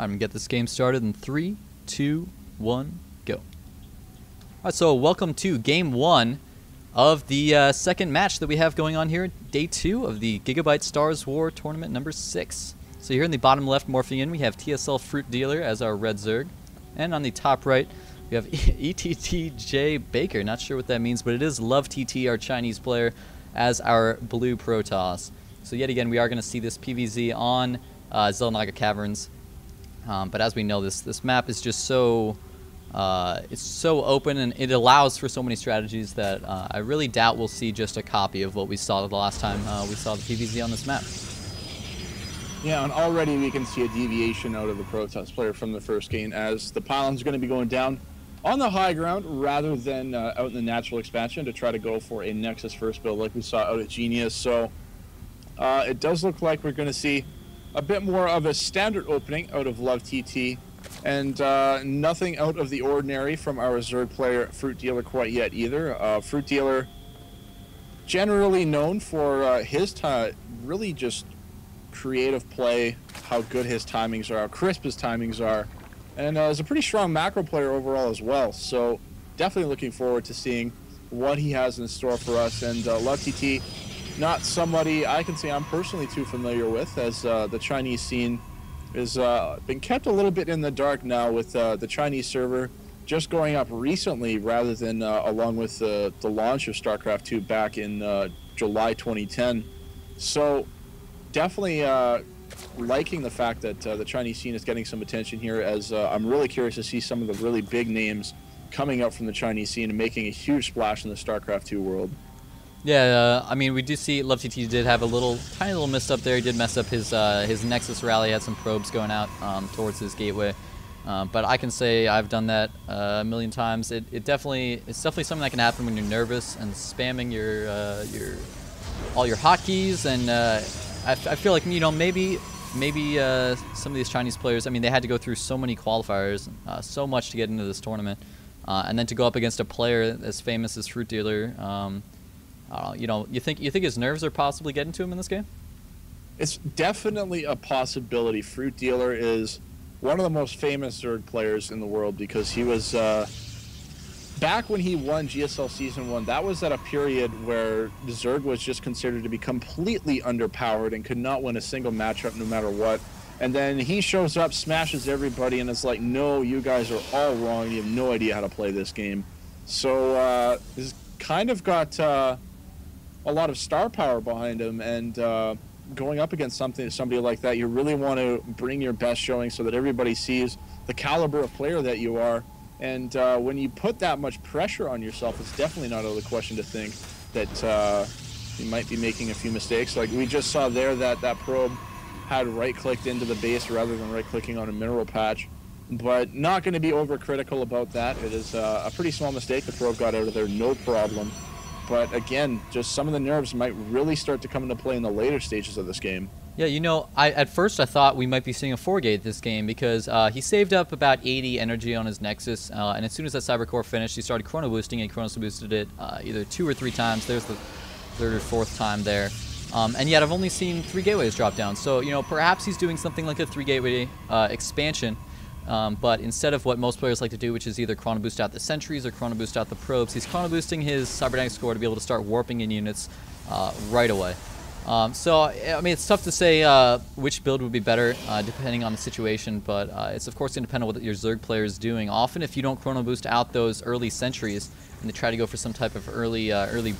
I'm going to get this game started in 3, 2, 1, go. Alright, so welcome to Game 1 of the second match that we have going on here, Day 2 of the Gigabyte Stars War Tournament number 6. So here in the bottom left morphing in, we have TSL.Fruitdealer as our red Zerg. And on the top right, we have ETTJ Baker. Not sure what that means, but it is LoveTT, our Chinese player, as our blue Protoss. So yet again, we are going to see this PvZ on Xel'Naga Caverns. But as we know, this map is just so it's so open, and it allows for so many strategies that I really doubt we'll see just a copy of what we saw the last time we saw the PvZ on this map. Yeah, and already we can see a deviation out of the Protoss player from the first game, as the pylon's going to be going down on the high ground rather than out in the natural expansion to try to go for a Nexus first build like we saw out at Genius. So it does look like we're going to see a bit more of a standard opening out of LoveTT, and nothing out of the ordinary from our Zerg player Fruitdealer quite yet either. Fruitdealer, generally known for his really just creative play, how good his timings are, how crisp his timings are, and is a pretty strong macro player overall as well. So definitely looking forward to seeing what he has in store for us. And LoveTT, not somebody I can say I'm personally too familiar with, as the Chinese scene has been kept a little bit in the dark now, with the Chinese server just going up recently rather than along with the launch of StarCraft 2 back in July 2010. So definitely liking the fact that the Chinese scene is getting some attention here, as I'm really curious to see some of the really big names coming up from the Chinese scene and making a huge splash in the StarCraft 2 world. Yeah, I mean, we do see LoveTT did have a tiny little mess up there. He did mess up his Nexus rally, had some probes going out towards his gateway. But I can say I've done that a million times. It's definitely something that can happen when you're nervous and spamming all your hotkeys. And I feel like, you know, maybe some of these Chinese players, I mean, they had to go through so many qualifiers, so much to get into this tournament, and then to go up against a player as famous as Fruitdealer. You know, you think his nerves are possibly getting to him in this game? It's definitely a possibility. Fruitdealer is one of the most famous Zerg players in the world, because he was back when he won GSL Season 1, that was at a period where Zerg was just considered to be completely underpowered and could not win a single matchup no matter what. And then he shows up, smashes everybody, and it's like, no, you guys are all wrong. You have no idea how to play this game. So this kind of got a lot of star power behind him, and going up against somebody like that, you really want to bring your best showing so that everybody sees the caliber of player that you are. And when you put that much pressure on yourself, it's definitely not out of the question to think that you might be making a few mistakes. Like we just saw there, that probe had right-clicked into the base rather than right-clicking on a mineral patch. But not going to be overcritical about that. It is a pretty small mistake. The probe got out of there, no problem. But again, just some of the nerves might really start to come into play in the later stages of this game. Yeah, you know, at first I thought we might be seeing a 4-gate this game, because he saved up about 80 energy on his Nexus, and as soon as that Cyber Core finished, he started chrono boosting, and chrono boosted it either 2 or 3 times. There's the 3rd or 4th time there. And yet I've only seen 3 gateways drop down. So, you know, perhaps he's doing something like a 3-gateway expansion. But instead of what most players like to do, which is either chrono boost out the sentries or chrono boost out the probes, he's chrono boosting his cybernetic score to be able to start warping in units right away. So, I mean, it's tough to say which build would be better depending on the situation, but it's of course going to depend on what your Zerg player is doing. Often, if you don't chrono boost out those early sentries and they try to go for some type of early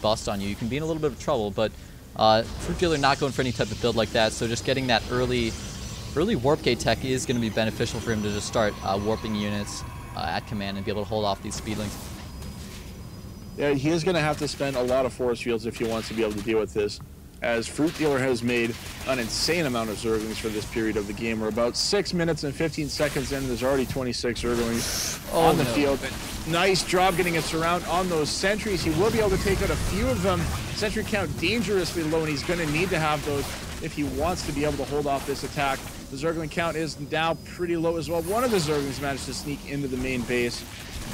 bust on you, you can be in a little bit of trouble. But Fruitdealer not going for any type of build like that, so just getting that early warp gate tech is going to be beneficial for him to just start warping units at command and be able to hold off these speedlings. Yeah, he is going to have to spend a lot of force fields if he wants to be able to deal with this, as Fruitdealer has made an insane amount of Zerglings for this period of the game. We're about 6 minutes and 15 seconds in, there's already 26 Zerglings on the field. Nice job getting a surround on those sentries. He will be able to take out a few of them. Sentry count dangerously low, and he's going to need to have those if he wants to be able to hold off this attack. The Zergling count is now pretty low as well. One of the Zerglings managed to sneak into the main base,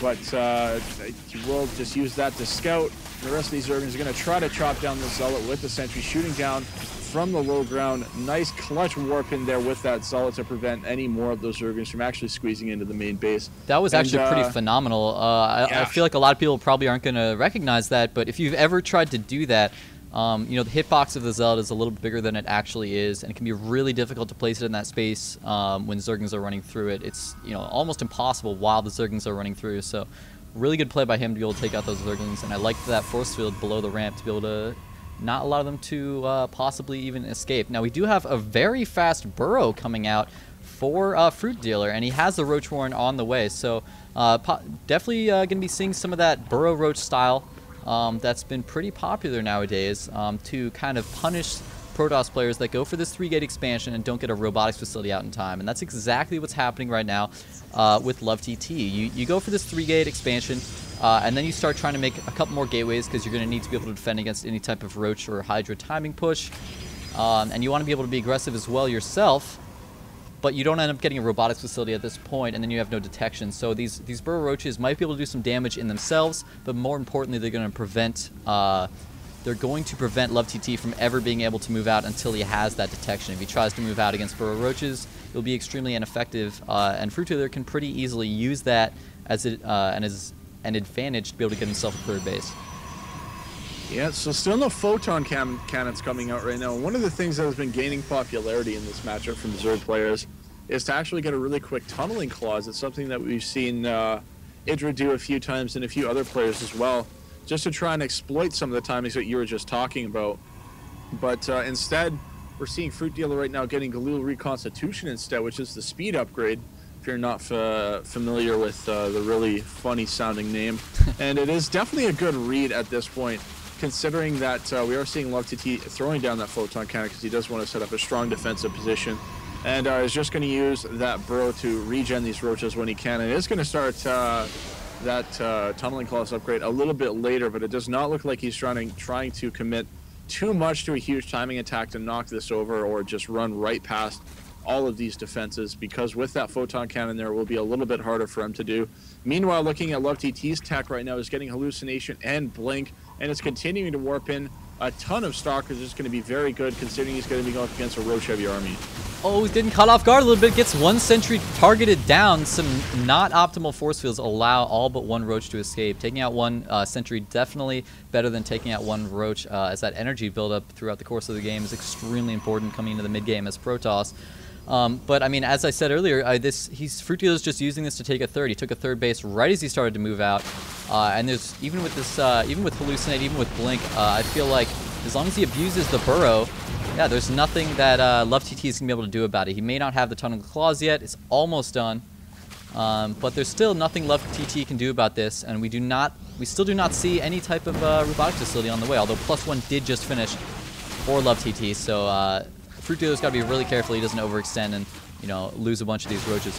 but he will just use that to scout. The rest of these Zerglings are going to try to chop down the Zealot with the sentry, shooting down from the low ground. Nice clutch warp in there with that Zealot to prevent any more of those Zerglings from actually squeezing into the main base. That was actually pretty phenomenal. I feel like a lot of people probably aren't going to recognize that, but if you've ever tried to do that, you know, the hitbox of the Zealot is a little bit bigger than it actually is, and it can be really difficult to place it in that space when Zerglings are running through it. It's, you know, almost impossible while the Zerglings are running through, so really good play by him to be able to take out those Zerglings, and I liked that force field below the ramp to be able to not allow them to possibly even escape. Now, we do have a very fast burrow coming out for Fruit Dealer, and he has the Roach Warren on the way, so definitely going to be seeing some of that burrow roach style that's been pretty popular nowadays to kind of punish Protoss players that go for this 3-gate expansion and don't get a robotics facility out in time. And that's exactly what's happening right now with LoveTT. You go for this 3-gate expansion, and then you start trying to make a couple more gateways because you're going to need to be able to defend against any type of Roach or Hydra timing push. And you want to be able to be aggressive as well yourself, but you don't end up getting a robotics facility at this point, and then you have no detection. So these burrow roaches might be able to do some damage in themselves, but more importantly, they're going to prevent LoveTT from ever being able to move out until he has that detection. If he tries to move out against burrow roaches, it'll be extremely ineffective, and Fruit Dealer can pretty easily use that as an advantage to be able to get himself a third base. Yeah, so still no photon cannons coming out right now. One of the things that has been gaining popularity in this matchup from Zerg players is to actually get a really quick tunneling clause. It's something that we've seen Idra do a few times and a few other players as well, just to try and exploit some of the timings that you were just talking about. But instead, we're seeing Fruit Dealer right now getting Galil Reconstitution instead, which is the speed upgrade, if you're not familiar with the really funny sounding name. And it is definitely a good read at this point, considering that we are seeing LoveTT throwing down that photon cannon because he does want to set up a strong defensive position, and is just going to use that burrow to regen these roaches when he can, and is going to start that tunneling clause upgrade a little bit later, but it does not look like he's trying to commit too much to a huge timing attack to knock this over or just run right past all of these defenses, because with that photon cannon there, it will be a little bit harder for him to do. Meanwhile, looking at LoveTT's tech right now, is getting hallucination and blink, and it's continuing to warp in a ton of stalkers. It's going to be very good considering he's going to be going up against a Roach heavy army. Oh, he's getting caught off guard a little bit. Gets one sentry targeted down. Some not optimal force fields allow all but one Roach to escape. Taking out one sentry definitely better than taking out one Roach, as that energy buildup throughout the course of the game is extremely important coming into the mid game as Protoss. But I mean, as I said earlier, Fruit Dealer's just using this to take a third. He took a third base right as he started to move out, and there's even with this, even with Hallucinate, even with Blink, I feel like as long as he abuses the burrow, yeah, there's nothing that LoveTT is gonna be able to do about it. He may not have the Tunnel Claws yet; it's almost done, but there's still nothing LoveTT can do about this, and we still do not see any type of robotics facility on the way. Although +1 did just finish for LoveTT, so. Fruit Dealer's got to be really careful he doesn't overextend and, you know, lose a bunch of these roaches.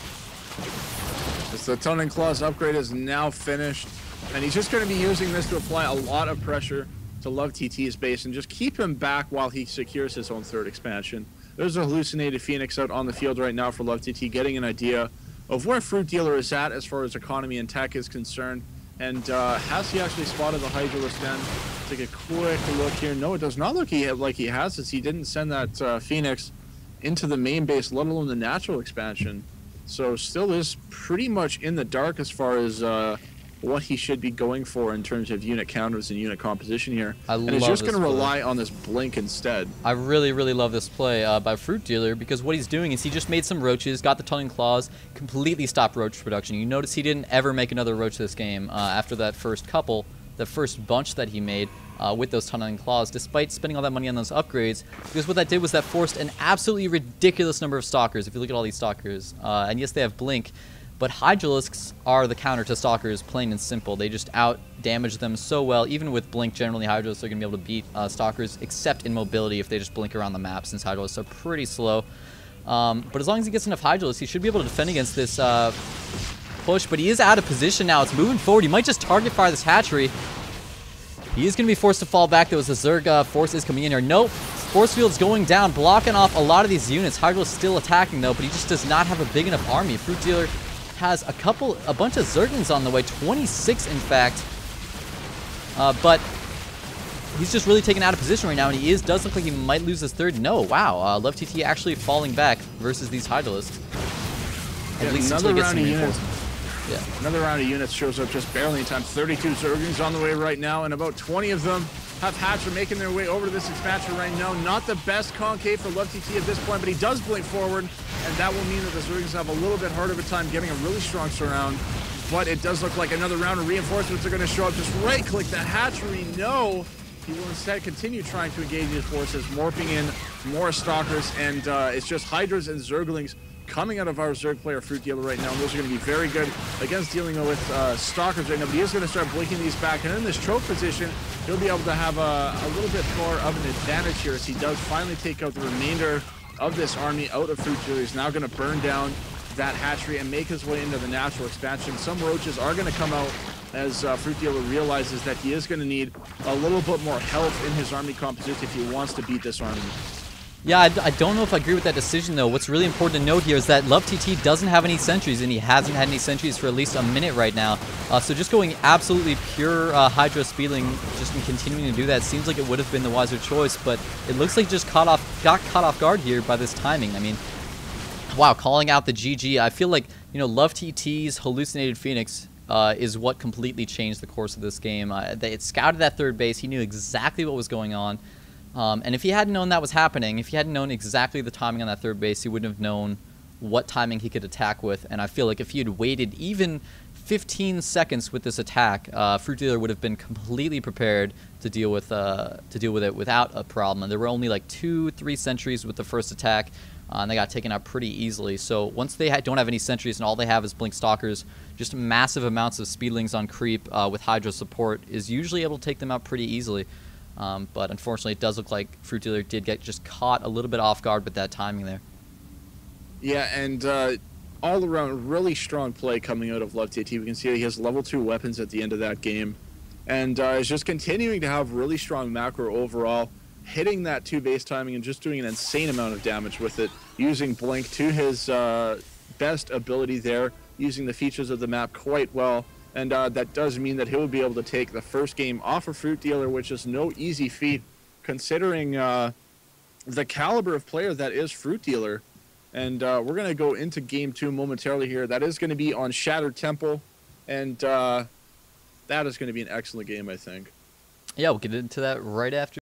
As the Tunneling Claws upgrade is now finished, and he's just going to be using this to apply a lot of pressure to LoveTT's base and just keep him back while he secures his own third expansion. There's a hallucinated Phoenix out on the field right now for LoveTT, getting an idea of where Fruit Dealer is at as far as economy and tech is concerned. And has he actually spotted the Hydralisk den? Take a quick look here. No, it does not look like he has, as he didn't send that Phoenix into the main base, let alone the natural expansion. So still is pretty much in the dark as far as what he should be going for in terms of unit counters and unit composition here. And he's just going to rely on this blink instead. I really, really love this play by Fruit Dealer, because what he's doing is he just made some roaches, got the Tunneling Claws, completely stopped roach production. You notice he didn't ever make another roach this game after that first bunch that he made with those Tunneling Claws, despite spending all that money on those upgrades, because what that did was that forced an absolutely ridiculous number of Stalkers, if you look at all these Stalkers. And yes, they have Blink, but Hydralisks are the counter to Stalkers, plain and simple. They just out-damage them so well. Even with Blink, generally Hydralisks are going to be able to beat Stalkers, except in mobility if they just blink around the map, since Hydralisks are pretty slow. But as long as he gets enough Hydralisks, he should be able to defend against this push. But he is out of position now. It's moving forward. He might just target fire this hatchery. He is going to be forced to fall back. There was a Zerg force is coming in here. Nope. Force field's going down, blocking off a lot of these units. Hydralisk still attacking, though, but he just does not have a big enough army. Fruit Dealer has a bunch of Zerglings on the way, 26 in fact, but he's just really taken out of position right now, and he does look like he might lose his third. No, wow, LoveTT actually falling back versus these Hydralisks. At least until he gets some reinforcements. Yeah. Another round of units shows up just barely in time. 32 Zerglings on the way right now, and about 20 of them have Hatcher making their way over to this expansion right now. Not the best concave for LoveTT at this point, but he does blink forward, and that will mean that the Zerglings have a little bit harder of a time getting a really strong surround. But it does look like another round of reinforcements are going to show up. Just right-click the hatchery. No. He will instead continue trying to engage his forces, morphing in more Stalkers, and it's just Hydras and Zerglings coming out of our Zerg player Fruitdealer right now, and those are going to be very good against dealing with Stalkers right now. But he is going to start blinking these back, and in this choke position, he'll be able to have a little bit more of an advantage here as he does finally take out the remainder of this army out of Fruitdealer. He's now going to burn down that hatchery and make his way into the natural expansion. Some roaches are going to come out as Fruitdealer realizes that he is going to need a little bit more health in his army composition if he wants to beat this army. Yeah, I don't know if I agree with that decision, though. What's really important to note here is that LoveTT doesn't have any sentries, and he hasn't had any sentries for at least a minute right now. So just going absolutely pure Hydra speeding, just in continuing to do that, seems like it would have been the wiser choice, but it looks like he just got caught off guard here by this timing. I mean, wow, calling out the GG. I feel like, you know, LoveTT's Hallucinated Phoenix is what completely changed the course of this game. It scouted that third base. He knew exactly what was going on. And if he hadn't known that was happening, if he hadn't known exactly the timing on that third base, he wouldn't have known what timing he could attack with. And I feel like if he had waited even 15 seconds with this attack, Fruitdealer would have been completely prepared to deal with it without a problem. And there were only like 2-3 sentries with the first attack, and they got taken out pretty easily. So once they don't have any sentries and all they have is Blink Stalkers, just massive amounts of Speedlings on creep with Hydra support is usually able to take them out pretty easily. But unfortunately, it does look like Fruitdealer did get just caught a little bit off guard with that timing there. Yeah, and all around, really strong play coming out of LoveTT. We can see that he has level 2 weapons at the end of that game. And is just continuing to have really strong macro overall, hitting that 2 base timing and just doing an insane amount of damage with it, using Blink to his best ability there, using the features of the map quite well. And that does mean that he'll be able to take the first game off of Fruitdealer, which is no easy feat, considering the caliber of player that is Fruitdealer. And we're going to go into Game 2 momentarily here. That is going to be on Shattered Temple, and that is going to be an excellent game, I think. Yeah, we'll get into that right after.